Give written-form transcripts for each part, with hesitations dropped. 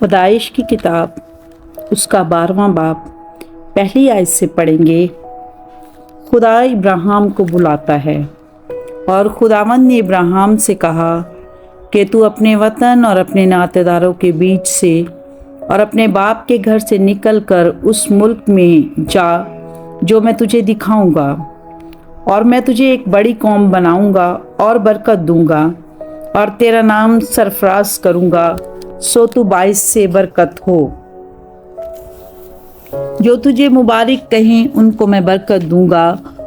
پیدائش کی کتاب اس کا 12واں باب پہلی آیت سے پڑھیں گے۔ خدا ابراہیم کو بلاتا ہے۔ اور خداوند نے ابراہیم سے کہا کہ تو اپنے وطن اور اپنے ناطے داروں کے بیچ سے اور اپنے باپ کے گھر سے نکل کر اس ملک میں جا جو میں تجھے دکھاؤں گا، اور میں تجھے ایک بڑی قوم بناؤں گا اور برکت دوں گا اور تیرا نام سرفراز کروں گا، سو تو باعث سے برکت ہو۔ جو تجھے مبارک کہیں ان کو میں برکت دوں گا،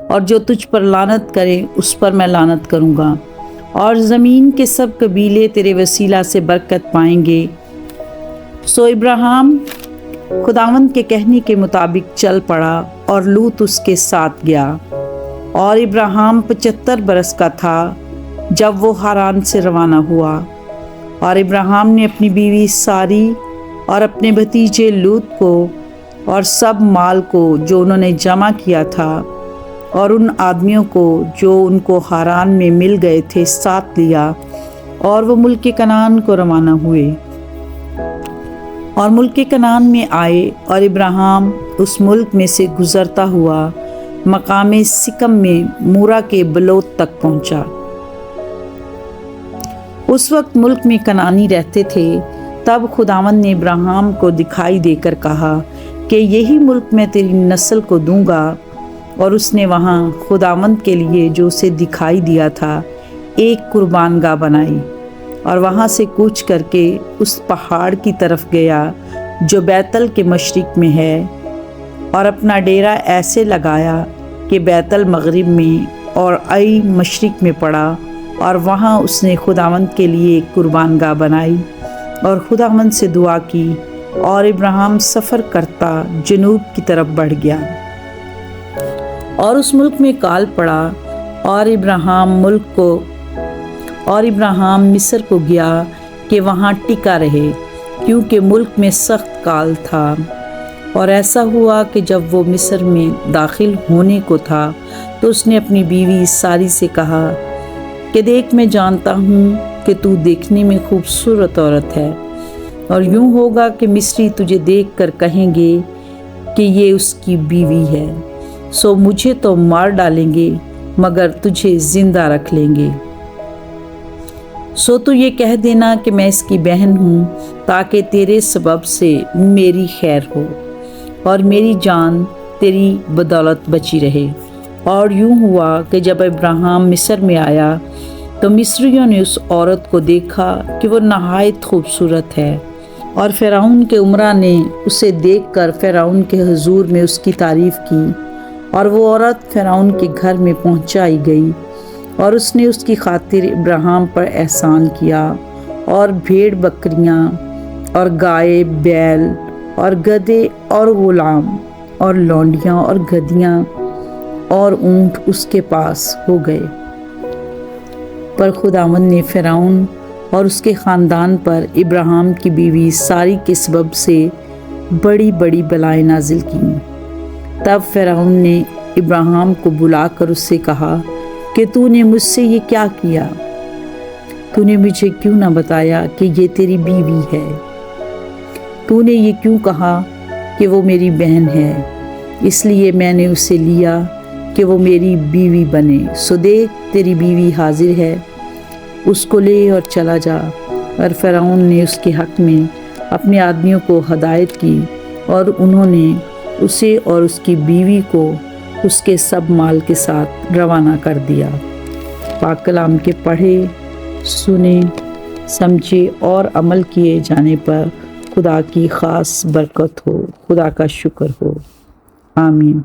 اور جو تجھ پر لعنت کرے اس پر میں لعنت کروں گا، اور زمین کے سب قبیلے تیرے وسیلہ سے برکت پائیں گے۔ سو ابراہیم خداوند کے کہنے کے مطابق چل پڑا اور لوط اس کے ساتھ گیا۔ اور ابراہیم 75 برس کا تھا جب وہ ہاران سے روانہ ہوا۔ اور ابراہیم نے اپنی بیوی ساری اور اپنے بھتیجے لوط کو اور سب مال کو جو انہوں نے جمع کیا تھا اور ان آدمیوں کو جو ان کو ہاران میں مل گئے تھے ساتھ لیا، اور وہ ملک کنعان کو روانہ ہوئے۔ اور ملک کنعان میں آئے، اور ابراہیم اس ملک میں سے گزرتا ہوا مقام سکم میں مورا کے بلوت تک پہنچا۔ اس وقت ملک میں کنعانی رہتے تھے۔ تب خداوند نے ابراہیم کو دکھائی دے کر کہا کہ یہی ملک میں تیری نسل کو دوں گا، اور اس نے وہاں خداوند کے لیے جو اسے دکھائی دیا تھا ایک قربان گاہ بنائی، اور وہاں سے کوچ کر کے اس پہاڑ کی طرف گیا جو بیتل کے مشرق میں ہے، اور اپنا ڈیرا ایسے لگایا کہ بیتل مغرب میں اور ای مشرق میں پڑا، اور وہاں اس نے خداوند کے لیے ایک قربان گاہ بنائی اور خداوند سے دعا کی، اور ابراہیم سفر کرتا جنوب کی طرف بڑھ گیا۔ اور اس ملک میں کال پڑا، اور ابراہیم مصر کو گیا کہ وہاں ٹکا رہے، کیونکہ ملک میں سخت کال تھا۔ اور ایسا ہوا کہ جب وہ مصر میں داخل ہونے کو تھا تو اس نے اپنی بیوی ساری سے کہا کہ دیکھ، میں جانتا ہوں کہ تو دیکھنے میں خوبصورت عورت ہے، اور یوں ہوگا کہ مصری تجھے دیکھ کر کہیں گے کہ یہ اس کی بیوی ہے، سو مجھے تو مار ڈالیں گے مگر تجھے زندہ رکھ لیں گے۔ سو تو یہ کہہ دینا کہ میں اس کی بہن ہوں، تاکہ تیرے سبب سے میری خیر ہو اور میری جان تیری بدولت بچی رہے۔ اور یوں ہوا کہ جب ابراہیم مصر میں آیا تو مصریوں نے اس عورت کو دیکھا کہ وہ نہایت خوبصورت ہے، اور فرعون کے امراء نے اسے دیکھ کر فرعون کے حضور میں اس کی تعریف کی، اور وہ عورت فرعون کے گھر میں پہنچائی گئی، اور اس نے اس کی خاطر ابراہیم پر احسان کیا، اور بھیڑ بکریاں اور گائے بیل اور گدھے اور غلام اور لونڈیاں اور گدھیاں اور اونٹ اس کے پاس ہو گئے۔ پر خداوند نے فرعون اور اس کے خاندان پر ابراہیم کی بیوی ساری کے سبب سے بڑی بڑی بلائیں نازل کیں۔ تب فرعون نے ابراہیم کو بلا کر اس سے کہا کہ تو نے مجھ سے یہ کیا کیا؟ تو نے مجھے کیوں نہ بتایا کہ یہ تیری بیوی ہے؟ تو نے یہ کیوں کہا کہ وہ میری بہن ہے؟ اس لیے میں نے اسے لیا کہ وہ میری بیوی بنے۔ سو دیکھ، تیری بیوی حاضر ہے، اس کو لے اور چلا جا۔ اور فرعون نے اس کے حق میں اپنے آدمیوں کو ہدایت کی، اور انہوں نے اسے اور اس کی بیوی کو اس کے سب مال کے ساتھ روانہ کر دیا۔ پاک کلام کے پڑھے، سنے، سمجھے اور عمل کیے جانے پر خدا کی خاص برکت ہو۔ خدا کا شکر ہو۔ آمین۔